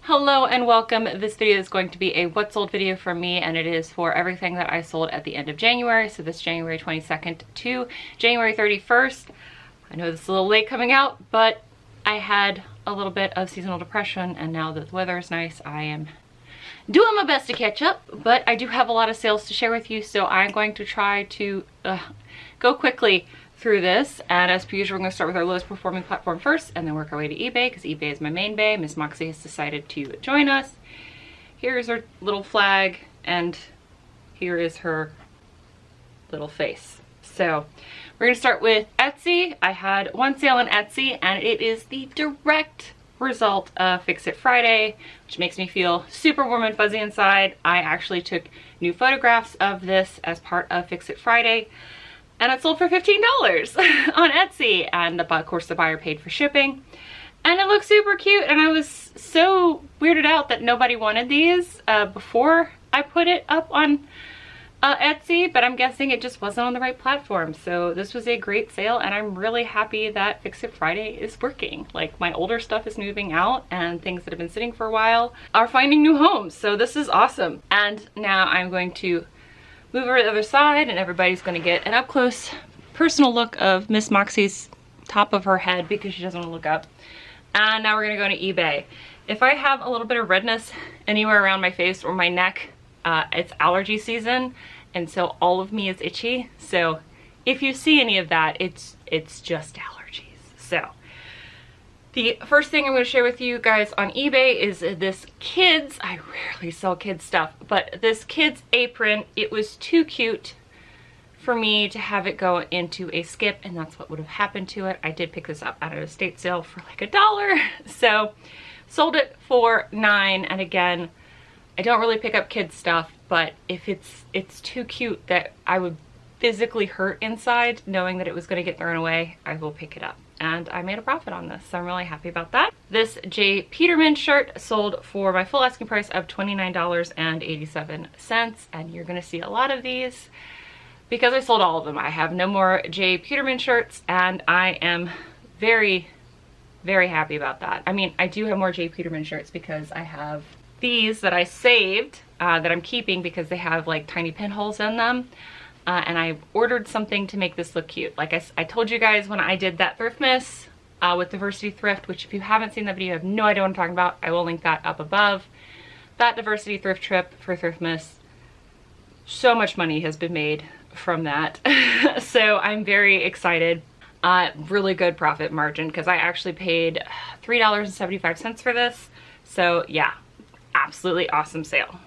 Hello and welcome. This video is going to be a what sold video from me, and it is for everything that I sold at the end of January. So this January 22nd to January 31st. I know this is a little late coming out, but I had a little bit of seasonal depression, and now that the weather is nice, I am doing my best to catch up. But I do have a lot of sales to share with you, so I'm going to try to go quickly through this. And as per usual, we're going to start with our lowest performing platform first and then work our way to eBay, because eBay is my main bay. Miss Moxie has decided to join us. Here's her little flag, and here is her little face. So we're going to start with Etsy. I had one sale on Etsy, and it is the direct result of Fix It Friday, which makes me feel super warm and fuzzy inside. I actually took new photographs of this as part of Fix It Friday, and it sold for $15 on Etsy, and of course the buyer paid for shipping, and it looks super cute. And I was so weirded out that nobody wanted these before I put it up on Etsy, but I'm guessing it just wasn't on the right platform. So this was a great sale, and I'm really happy that Fix It Friday is working. Like, my older stuff is moving out, and things that have been sitting for a while are finding new homes. So this is awesome. And now I'm going to move over to the other side, and everybody's going to get an up close personal look of Miss Moxie's top of her head, because she doesn't want to look up. And now we're going to go to eBay. If I have a little bit of redness anywhere around my face or my neck, it's allergy season, and so all of me is itchy. So if you see any of that, it's just allergies. So the first thing I'm going to share with you guys on eBay is this kids, I rarely sell kids stuff, but this kids apron. It was too cute for me to have it go into a skip, and that's what would have happened to it. I did pick this up at an estate sale for like $1, so sold it for $9. And again, I don't really pick up kids stuff, but if it's too cute that I would physically hurt inside knowing that it was going to get thrown away, I will pick it up. And I made a profit on this, so I'm really happy about that. This J. Peterman shirt sold for my full asking price of $29.87, and you're going to see a lot of these because I sold all of them. I have no more J. Peterman shirts, and I am very, very happy about that. I mean, I do have more J. Peterman shirts because I have these that I saved that I'm keeping because they have like tiny pinholes in them. And I ordered something to make this look cute. Like I told you guys when I did that thrift miss with Diversity Thrift, which if you haven't seen that video, you have no idea what I'm talking about. I will link that up above. That Diversity Thrift trip for thrift miss, so much money has been made from that. So I'm very excited. Really good profit margin, because I actually paid $3.75 for this. So yeah, absolutely awesome sale.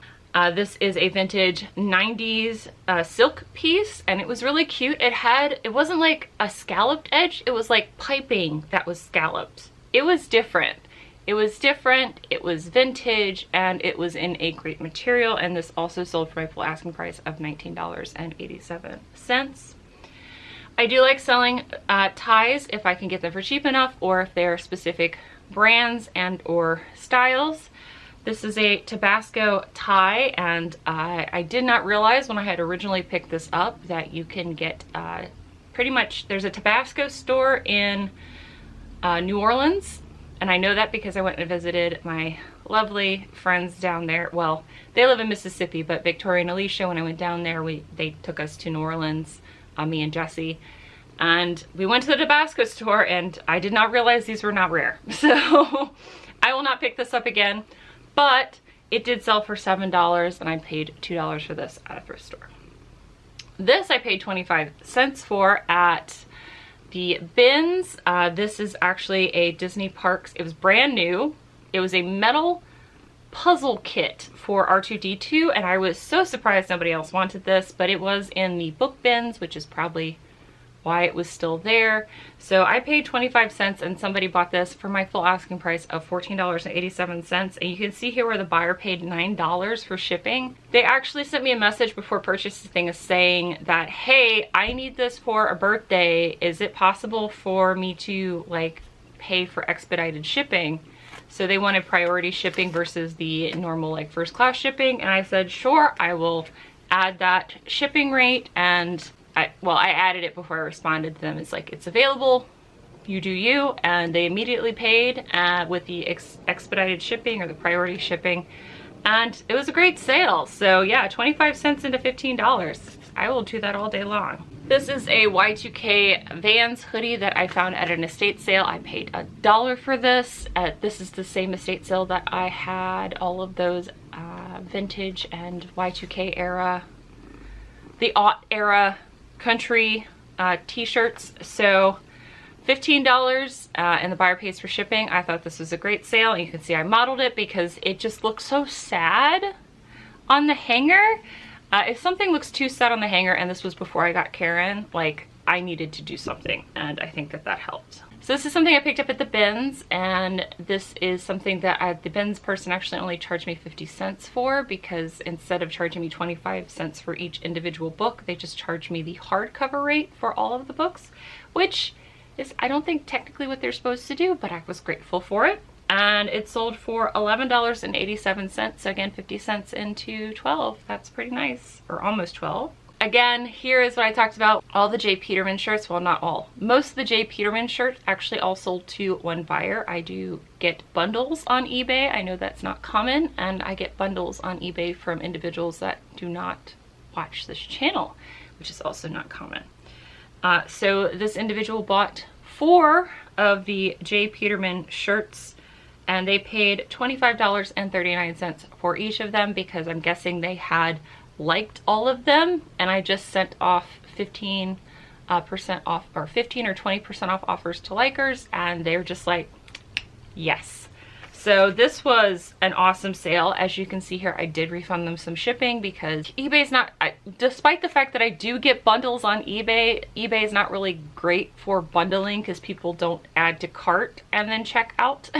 This is a vintage 90s silk piece, and it was really cute. It wasn't like a scalloped edge, it was like piping that was scalloped. It was different. It was vintage, and it was in a great material, and this also sold for my full asking price of $19.87. I do like selling ties if I can get them for cheap enough, or if they're specific brands and or styles. This is a Tabasco tie, and I did not realize when I had originally picked this up that you can get pretty much, there's a Tabasco store in New Orleans, and I know that because I went and visited my lovely friends down there. Well, they live in Mississippi, but Victoria and Alicia, when I went down there, they took us to New Orleans, me and Jesse, and we went to the Tabasco store, and I did not realize these were not rare. So I will not pick this up again. But it did sell for $7, and I paid $2 for this at a thrift store. This I paid 25 cents for at the bins. This is actually a Disney Parks. It was brand new. It was a metal puzzle kit for R2-D2, and I was so surprised nobody else wanted this, but it was in the book bins, which is probably why it was still there. So I paid 25 cents, and somebody bought this for my full asking price of $14.87. And you can see here where the buyer paid $9 for shipping. They actually sent me a message before purchasing saying that, hey, I need this for a birthday. Is it possible for me to like pay for expedited shipping? So they wanted priority shipping versus the normal like first class shipping. And I said, sure, I will add that shipping rate. And I added it before I responded to them. It's like, it's available you do you, and they immediately paid with the expedited shipping or the priority shipping, and it was a great sale. So yeah, 25 cents into $15. I will do that all day long. This is a Y2K Vans hoodie that I found at an estate sale. I paid $1 for this. This is the same estate sale that I had all of those vintage and Y2K era, the aught era country t-shirts. So $15 and the buyer pays for shipping. I thought this was a great sale. You can see I modeled it because it just looks so sad on the hanger. If something looks too sad on the hanger, and this was before I got Karen, like, I needed to do something, and I think that that helped. So this is something I picked up at the bins, and this is something that the bins person actually only charged me 50 cents for, because instead of charging me 25 cents for each individual book, they just charged me the hardcover rate for all of the books, which is, I don't think, technically what they're supposed to do, but I was grateful for it. And it sold for $11.87, so again 50 cents into 12. That's pretty nice, or almost 12. Again, here is what I talked about, all the J. Peterman shirts. Well, not all. Most of the J. Peterman shirts actually all sold to one buyer. I do get bundles on eBay. I know that's not common, and I get bundles on eBay from individuals that do not watch this channel, which is also not common. So this individual bought 4 of the J. Peterman shirts, and they paid $25.39 for each of them, because I'm guessing they had liked all of them, and I just sent off 15% off, or 15 or 20% off offers to likers, and they're just like, yes. So this was an awesome sale. As you can see here, I did refund them some shipping because eBay's not, despite the fact that I do get bundles on eBay, eBay is not really great for bundling because people don't add to cart and then check out.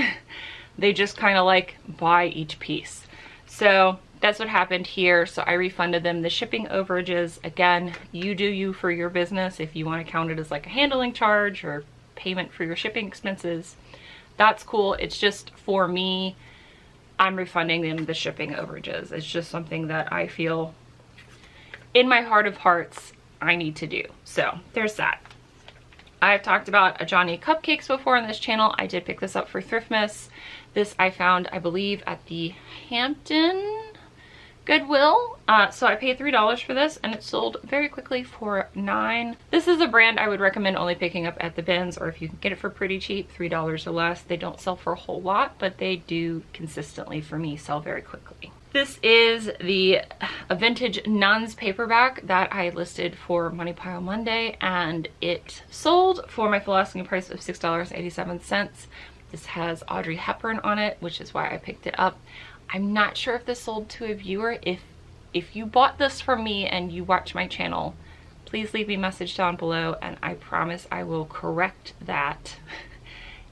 They just kind of like buy each piece. So that's what happened here. So I refunded them the shipping overages. Again, you do you for your business. If you want to count it as like a handling charge or payment for your shipping expenses, that's cool. It's just for me, I'm refunding them the shipping overages. It's just something that I feel in my heart of hearts I need to do. So there's that. I've talked about a Johnny Cupcakes before on this channel. I did pick this up for Thriftmas. This I found, I believe, at the Hampton Goodwill. So I paid $3 for this, and it sold very quickly for $9. This is a brand I would recommend only picking up at the bins, or if you can get it for pretty cheap, $3 or less. They don't sell for a whole lot, but they do consistently, for me, sell very quickly. This is a vintage Nuns paperback that I listed for Money Pile Monday, and it sold for my full asking price of $6.87. This has Audrey Hepburn on it, which is why I picked it up. I'm not sure if this sold to a viewer. If you bought this from me and you watch my channel, please leave me a message down below, and I promise I will correct that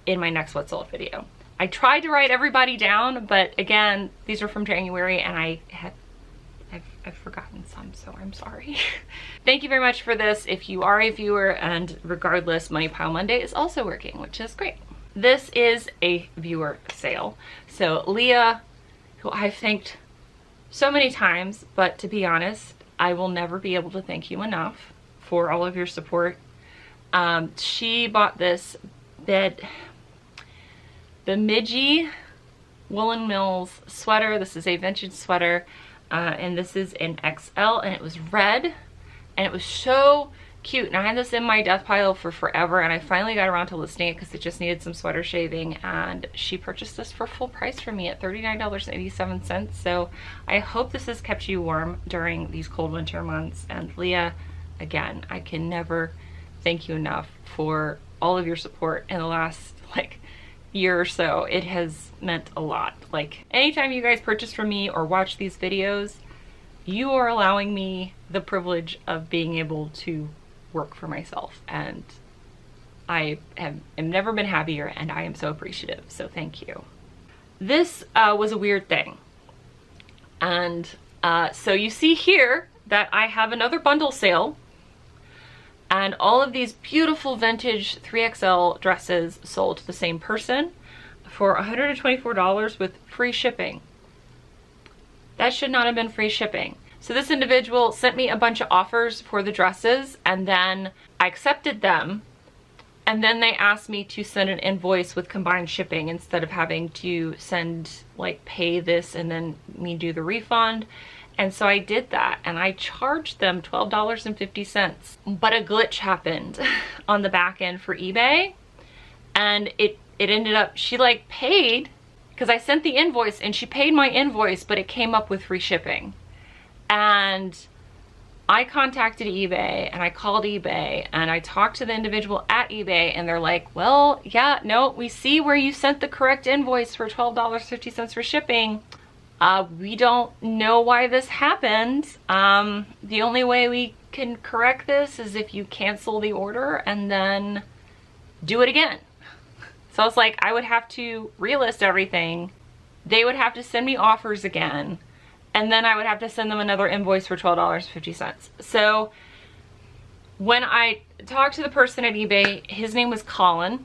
in my next What Sold video. I tried to write everybody down, but again, these are from January, and I've forgotten some, so I'm sorry. Thank you very much for this if you are a viewer, and regardless, Money Pile Monday is also working, which is great. This is a viewer sale. So Leah, who I've thanked so many times, but to be honest, I will never be able to thank you enough for all of your support. She bought this Bemidji Woolen Mills sweater. This is a vintage sweater, and this is in XL, and it was red, and it was so cute. And I had this in my death pile for forever, and I finally got around to listing it because it just needed some sweater shaving, and she purchased this for full price for me at $39.87. So I hope this has kept you warm during these cold winter months. And Leah, again, I can never thank you enough for all of your support in the last year or so. It has meant a lot. Like, anytime you guys purchase from me or watch these videos, you are allowing me the privilege of being able to work for myself, and I have never been happier, and I am so appreciative, so thank you. This was a weird thing, and so you see here that I have another bundle sale, and all of these beautiful vintage 3XL dresses sold to the same person for $124 with free shipping. That should not have been free shipping. So this individual sent me a bunch of offers for the dresses, and then I accepted them, And then they asked me to send an invoice with combined shipping instead of having to send, like, pay this and then me do the refund. And so I did that, and I charged them $12.50. But a glitch happened on the back end for eBay, and it ended up, she like paid, because I sent the invoice and she paid my invoice, but it came up with free shipping. And I contacted eBay and I called eBay and I talked to the individual at eBay, and they're like, well, yeah, no, we see where you sent the correct invoice for $12.50 for shipping. We don't know why this happened. The only way we can correct this is if you cancel the order and then do it again. So I was like, I would have to relist everything. They would have to send me offers again. And then I would have to send them another invoice for $12.50. So when I talked to the person at eBay, his name was Colin.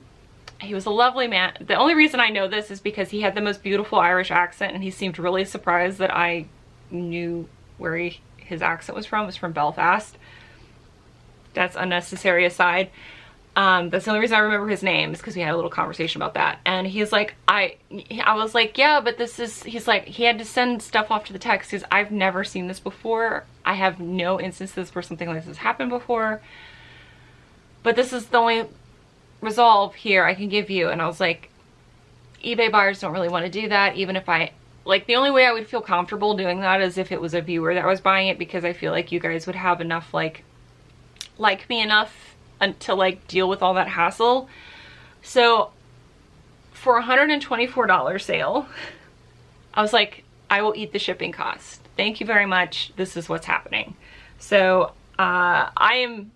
He was a lovely man. The only reason I know this is because he had the most beautiful Irish accent, and he seemed really surprised that I knew where his accent was from. It was from Belfast. That's unnecessary aside. That's the only reason I remember his name, is because we had a little conversation about that. And he's like, I was like, yeah, but this is, he's like, he had to send stuff off to the text because I've never seen this before. I have no instances where something like this has happened before. But this is the only resolve here I can give you. And I was like, eBay buyers don't really want to do that. Even if I, like, the only way I would feel comfortable doing that is if it was a viewer that was buying it, because I feel like you guys would have enough, like me enough to like deal with all that hassle. So for $124 sale, I was like, I will eat the shipping cost. Thank you very much. This is what's happening. So I am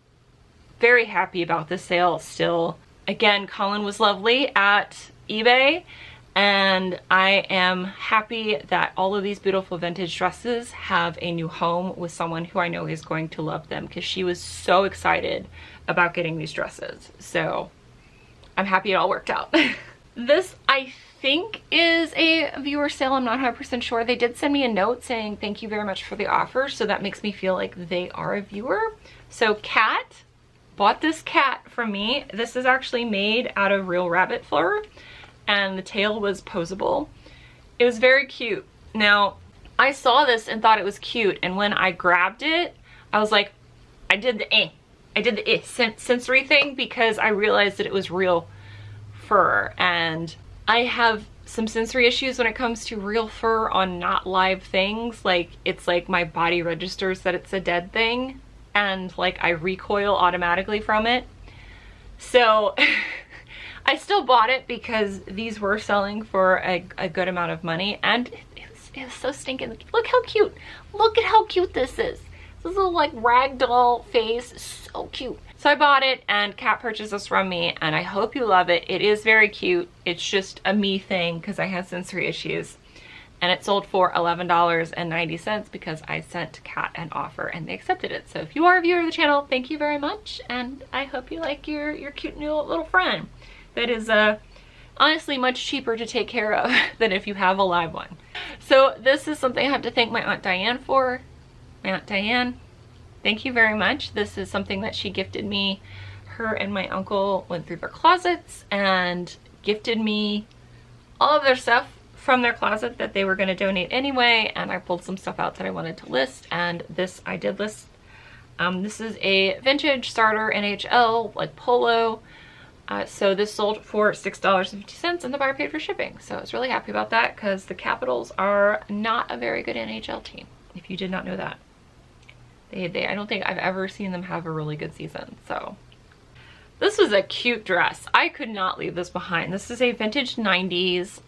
very happy about this sale still. Again, Colin was lovely at eBay, and I am happy that all of these beautiful vintage dresses have a new home with someone who I know is going to love them, because she was so excited about getting these dresses. So I'm happy it all worked out. This, I think, is a viewer sale. I'm not 100% sure. They did send me a note saying thank you very much for the offer, so that makes me feel like they are a viewer. So Kat bought this cat from me. This is actually made out of real rabbit fur, and the tail was posable. It was very cute. Now, I saw this and thought it was cute, and when I grabbed it, I was like, I did the sensory thing, because I realized that it was real fur, and I have some sensory issues when it comes to real fur on not live things. Like, it's like my body registers that it's a dead thing, and like I recoil automatically from it. So I still bought it because these were selling for a good amount of money, and it was so stinking. Look how cute. Look at how cute this is. This little like ragdoll face, so cute. So I bought it, and Kat purchased this from me, and I hope you love it. It is very cute. It's just a me thing because I have sensory issues. And it sold for $11.90 because I sent Kat an offer and they accepted it. So if you are a viewer of the channel, thank you very much, and I hope you like your cute new little friend that is honestly much cheaper to take care of than if you have a live one. So this is something I have to thank my Aunt Diane for. My Aunt Diane, thank you very much. This is something that she gifted me. Her and my uncle went through their closets and gifted me all of their stuff from their closet that they were going to donate anyway, and I pulled some stuff out that I wanted to list, and this I did list. This is a vintage starter NHL like polo. So this sold for $6.50, and the buyer paid for shipping. So I was really happy about that, because the Capitals are not a very good NHL team, if you did not know that. I don't think I've ever seen them have a really good season. So this was a cute dress. I could not leave this behind. This is a vintage 90s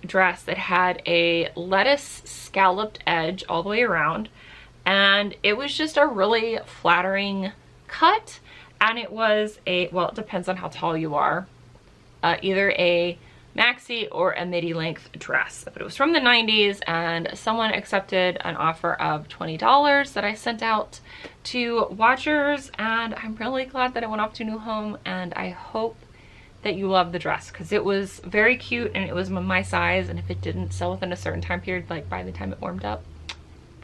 dress that had a lettuce scalloped edge all the way around, and it was just a really flattering cut, and it was a, well, it depends on how tall you are, either a maxi or a midi length dress, but it was from the 90s, and someone accepted an offer of $20 that I sent out to watchers, and I'm really glad that it went off to a new home, and I hope that you love the dress, because it was very cute and it was my size, and if it didn't sell within a certain time period, like by the time it warmed up,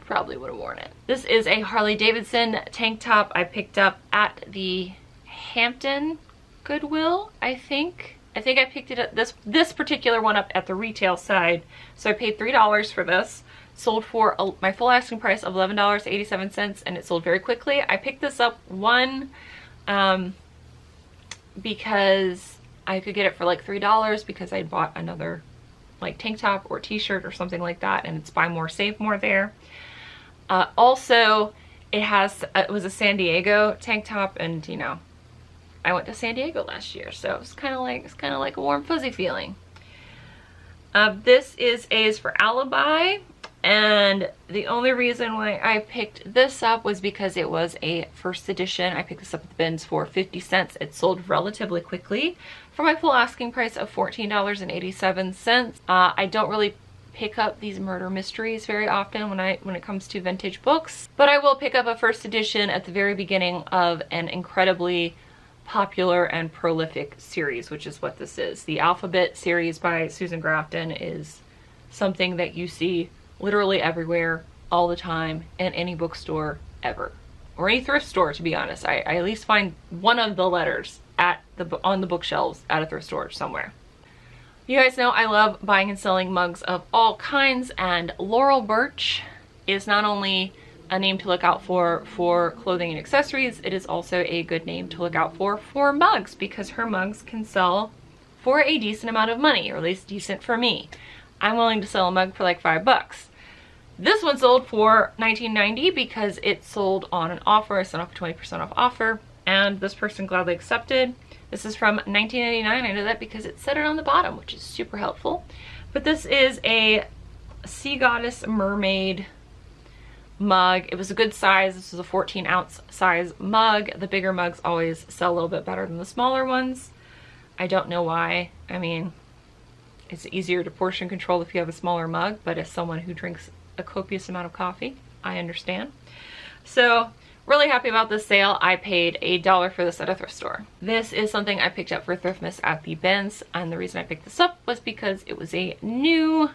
probably would have worn it. This is a Harley Davidson tank top I picked up at the Hampton Goodwill, I think. I think I picked it up, this particular one up at the retail side. So I paid $3 for this. Sold for my full asking price of $11.87, and it sold very quickly. I picked this up, one, because I could get it for like $3 because I bought another like tank top or t-shirt or something like that, and it's buy more, save more there. Also, it was a San Diego tank top, and you know, I went to San Diego last year, so it's kind of like a warm fuzzy feeling. This is for Alibi, and the only reason why I picked this up was because it was a first edition. I picked this up at the bins for 50 cents. It sold relatively quickly for my full asking price of $14.87. I don't really pick up these murder mysteries very often when it comes to vintage books, but I will pick up a first edition at the very beginning of an incredibly popular and prolific series, which is what this is. The Alphabet series by Susan Grafton is something that you see literally everywhere, all the time, in any bookstore ever, or any thrift store, to be honest. I at least find one of the letters on the bookshelves at a thrift store somewhere. You guys know I love buying and selling mugs of all kinds, and Laurel Birch is not only a name to look out for clothing and accessories, it is also a good name to look out for mugs, because her mugs can sell for a decent amount of money, or at least decent for me. I'm willing to sell a mug for like $5. This one sold for $19.90 because it sold on an offer. I sent off a 20% off offer, and this person gladly accepted. This is from $19.99. I know that because it said it on the bottom, which is super helpful. But this is a Sea Goddess Mermaid mug. It was a good size. This was a 14-ounce size mug. The bigger mugs always sell a little bit better than the smaller ones. I don't know why. I mean, it's easier to portion control if you have a smaller mug, but as someone who drinks a copious amount of coffee, I understand. So really happy about this sale. I paid $1 for this at a thrift store. This is something I picked up for Thriftmas at the bins, and the reason I picked this up was because it was a new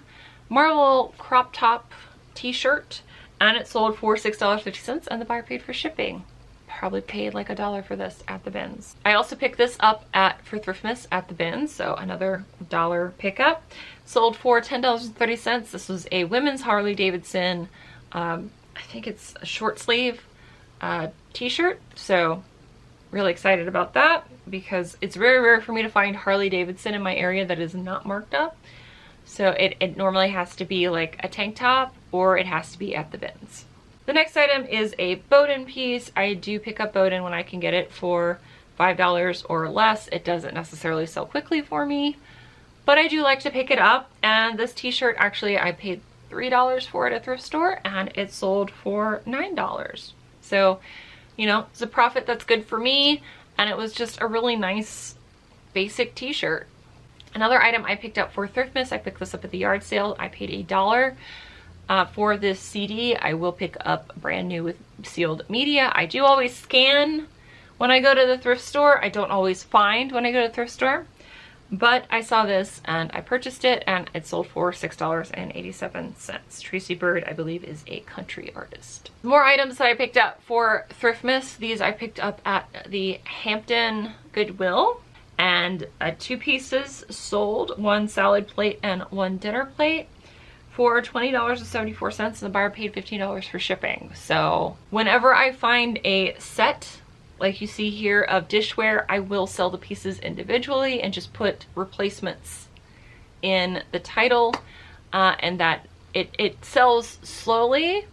Marvel crop top t-shirt, and it sold for $6.50, and the buyer paid for shipping. Probably paid like $1 for this at the bins. I also picked this up for Thriftmas at the bins, so another $1 pickup. Sold for $10.30. This was a women's Harley Davidson, I think it's a short sleeve t-shirt, so really excited about that because it's very rare for me to find Harley Davidson in my area that is not marked up. So it normally has to be like a tank top, or it has to be at the bins. The next item is a Bowden piece. I do pick up Bowden when I can get it for $5 or less. It doesn't necessarily sell quickly for me, but I do like to pick it up. And this t-shirt, actually, I paid $3 for it at a thrift store, and it sold for $9. So, you know, it's a profit that's good for me, and it was just a really nice basic t-shirt. Another item I picked up for Thriftmas, I picked this up at the yard sale. I paid $1. For this CD, I will pick up brand new with sealed media. I do always scan when I go to the thrift store. I don't always find when I go to the thrift store, but I saw this and I purchased it, and it sold for $6.87. Tracy Bird, I believe, is a country artist. More items that I picked up for Thriftmas. These I picked up at the Hampton Goodwill, and 2 pieces sold, 1 salad plate and 1 dinner plate, for $20.74, and the buyer paid $15 for shipping. So whenever I find a set like you see here of dishware, I will sell the pieces individually and just put replacements in the title, and that it sells slowly,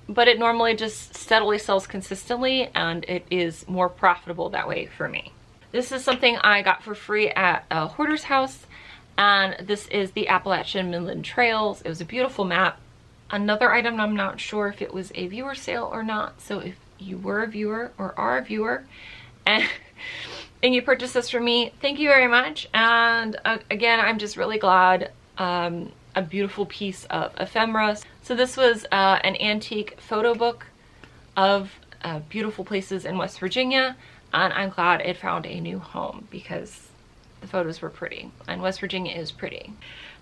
but it normally just steadily sells consistently, and it is more profitable that way for me. This is something I got for free at a hoarder's house, and this is the Appalachian Midland Trails. It was a beautiful map. Another item, I'm not sure if it was a viewer sale or not, so if you were a viewer or are a viewer and you purchased this from me, thank you very much. And again, I'm just really glad. A beautiful piece of ephemera. So this was an antique photo book of beautiful places in West Virginia, and I'm glad it found a new home because the photos were pretty, and West Virginia is pretty.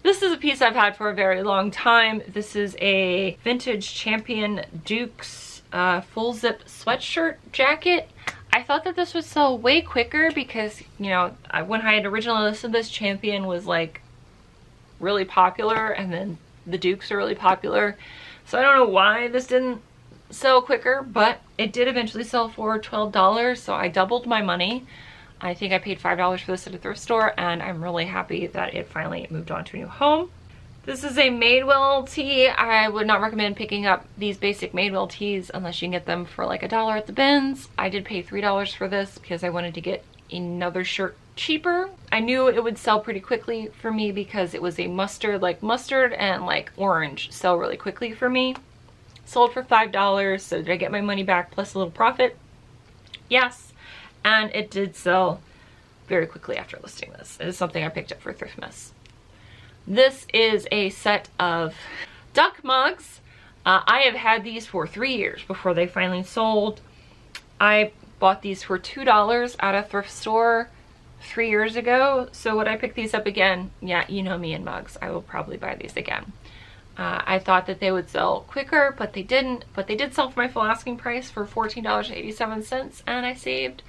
This is a piece I've had for a very long time. This is a vintage Champion Dukes full zip sweatshirt jacket. I thought thought that this would sell way quicker because, you know, when I had originally listed this, Champion was like really popular, and then the Dukes are really popular. So I don't know why this didn't sell quicker, but it did eventually sell for $12, so I doubled my money. I think I paid $5 for this at a thrift store, and I'm really happy that it finally moved on to a new home. This is a Madewell tee. I would not recommend picking up these basic Madewell tees unless you can get them for like $1 at the bins. I did pay $3 for this because I wanted to get another shirt cheaper. I knew it would sell pretty quickly for me because it was a mustard, like mustard and like orange sell really quickly for me. Sold for $5, so did I get my money back plus a little profit? Yes. And it did sell very quickly after listing this. It is something I picked up for Thriftmas. This is a set of duck mugs. I have had these for 3 years before they finally sold. I bought these for $2 at a thrift store 3 years ago. So would I pick these up again? Yeah, you know me and mugs. I will probably buy these again. I thought that they would sell quicker, but they didn't. But they did sell for my full asking price for $14.87, and I saved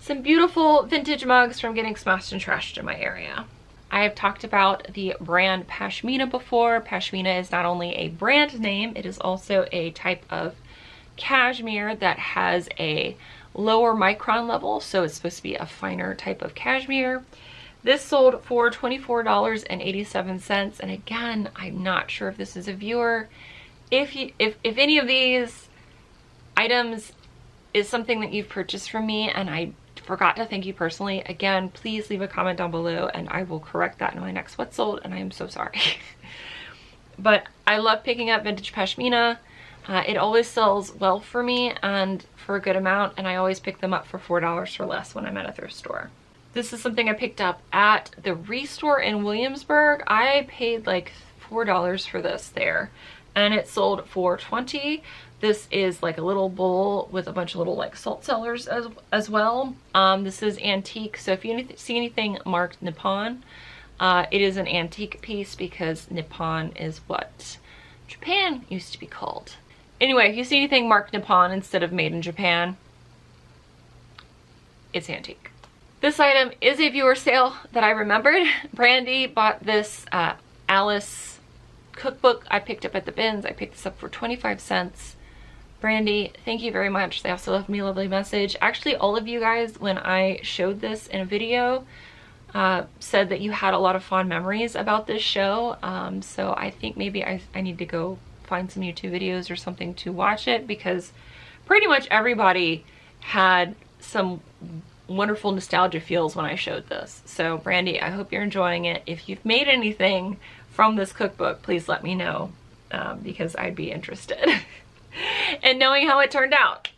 some beautiful vintage mugs from getting smashed and trashed in my area. I have talked about the brand Pashmina before. Pashmina is not only a brand name, it is also a type of cashmere that has a lower micron level, so it's supposed to be a finer type of cashmere. This sold for $24.87, and again, I'm not sure if this is a viewer. If any of these items is something that you've purchased from me and I forgot to thank you personally, again, please leave a comment down below and I will correct that in my next What's Sold, and I am so sorry. But I love picking up vintage Pashmina. It always sells well for me and for a good amount, and I always pick them up for $4 or less when I'm at a thrift store. This is something I picked up at the Restore in Williamsburg. I paid like $4 for this there, and it sold for $20. This is like a little bowl with a bunch of little like salt cellars as well. This is antique, so if you see anything marked Nippon, it is an antique piece because Nippon is what Japan used to be called. Anyway, if you see anything marked Nippon instead of made in Japan, it's antique. This item is a viewer sale that I remembered. Brandy bought this Alice cookbook I picked up at the bins. I picked this up for 25 cents. Brandy, thank you very much. They also left me a lovely message. Actually, all of you guys, when I showed this in a video, said that you had a lot of fond memories about this show. So I think maybe I need to go find some YouTube videos or something to watch it, because pretty much everybody had some wonderful nostalgia feels when I showed this. So Brandy, I hope you're enjoying it. If you've made anything from this cookbook, please let me know, because I'd be interested in knowing how it turned out.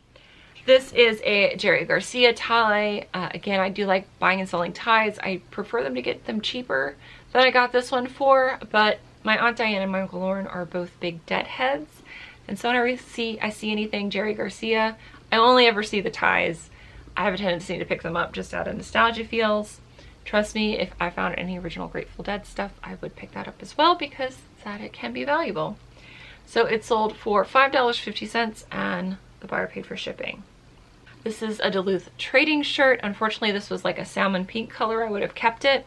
This is a Jerry Garcia tie. Again, I do like buying and selling ties. I prefer them to get them cheaper than I got this one for, but my Aunt Diane and my Uncle Lauren are both big debt heads, and so whenever I see anything Jerry Garcia, I only ever see the ties. I have a tendency to pick them up just out of nostalgia feels. Trust me, if I found any original Grateful Dead stuff, I would pick that up as well, because that it can be valuable. So it sold for $5.50, and the buyer paid for shipping. This is a Duluth trading shirt. Unfortunately, this was like a salmon pink color. I would have kept it.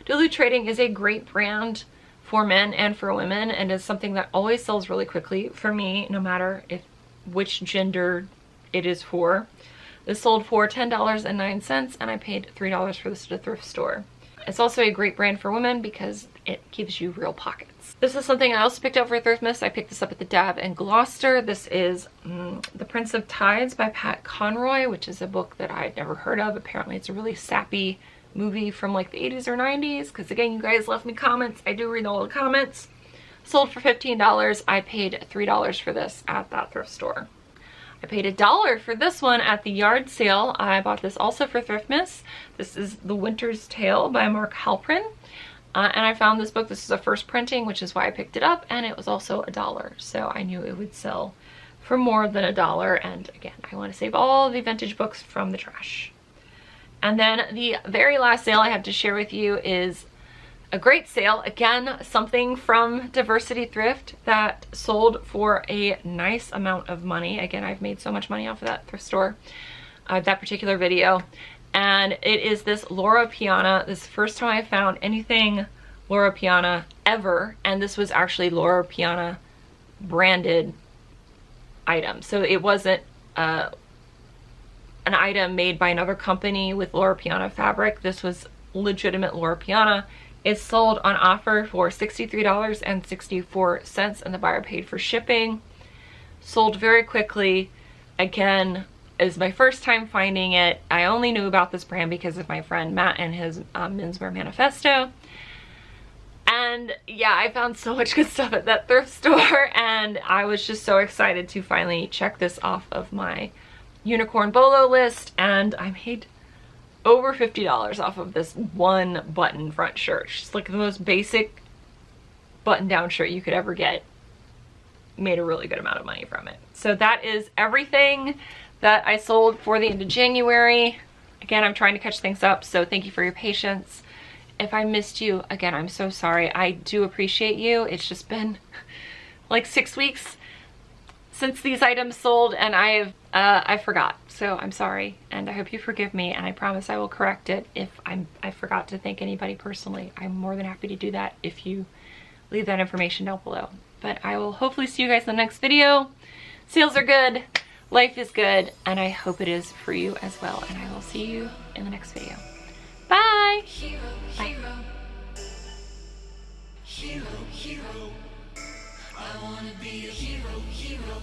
Duluth Trading is a great brand for men and for women, and is something that always sells really quickly for me, no matter which gender it is for. This sold for $10.09, and I paid $3 for this at a thrift store. It's also a great brand for women because it gives you real pockets. This is something I also picked up for Thriftmas. I picked this up at the Dab in Gloucester. This is The Prince of Tides by Pat Conroy, which is a book that I'd never heard of. Apparently it's a really sappy movie from like the 80s or 90s, because again, you guys left me comments. I do read all the comments. Sold for $15. I paid $3 for this at that thrift store. I paid $1 for this one at the yard sale. I bought this also for Thriftmas. This is The Winter's Tale by Mark Halprin. And I found this book. This is a first printing, which is why I picked it up, and it was also $1. So I knew it would sell for more than $1. And again, I want to save all the vintage books from the trash. And then the very last sale I have to share with you is a great sale. Again, something from Diversity Thrift that sold for a nice amount of money. Again, I've made so much money off of that thrift store. that particular video. And it is this Laura Piana. This is the first time I found anything Laura Piana ever. And this was actually Laura Piana branded item. So it wasn't an item made by another company with Laura Piana fabric. This was legitimate Laura Piana. It's sold on offer for $63.64 and the buyer paid for shipping. Sold very quickly. Again, is my first time finding it. I only knew about this brand because of my friend Matt and his menswear manifesto. And yeah, I found so much good stuff at that thrift store, and I was just so excited to finally check this off of my unicorn bolo list. And I made over $50 off of this one button front shirt. It's just like the most basic button down shirt you could ever get. Made a really good amount of money from it. So that is everything that I sold for the end of January. Again, I'm trying to catch things up, so thank you for your patience. If I missed you, again, I'm so sorry. I do appreciate you. It's just been like 6 weeks since these items sold, and I forgot. So I'm sorry, and I hope you forgive me, and I promise I will correct it if I forgot to thank anybody personally. I'm more than happy to do that if you leave that information down below. But I will hopefully see you guys in the next video. Sales are good, life is good, and I hope it is for you as well. And I will see you in the next video. Bye! Bye. Hero, hero. I wanna be a hero, hero.